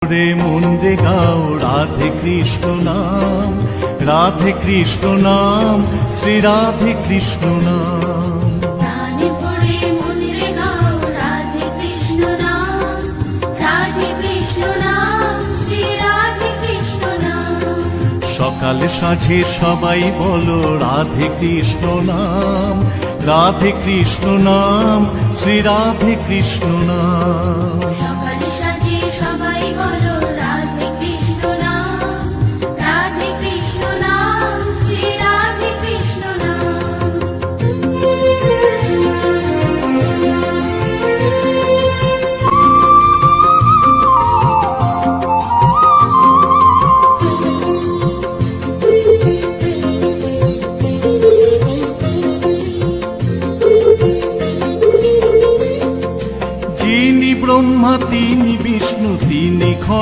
রে মন রে গাও রাধে কৃষ্ণ নাম, রাধে কৃষ্ণ নাম, শ্রী রাধে কৃষ্ণ নাম। প্রাণে ভরে মন রে গাও রাধে কৃষ্ণ নাম, রাধে কৃষ্ণ নাম, শ্রী রাধে কৃষ্ণ নাম। সকাল সাঁঝে সবাই বলো রাধে কৃষ্ণ নাম, রাধে কৃষ্ণ নাম, শ্রী রাধে কৃষ্ণ নাম।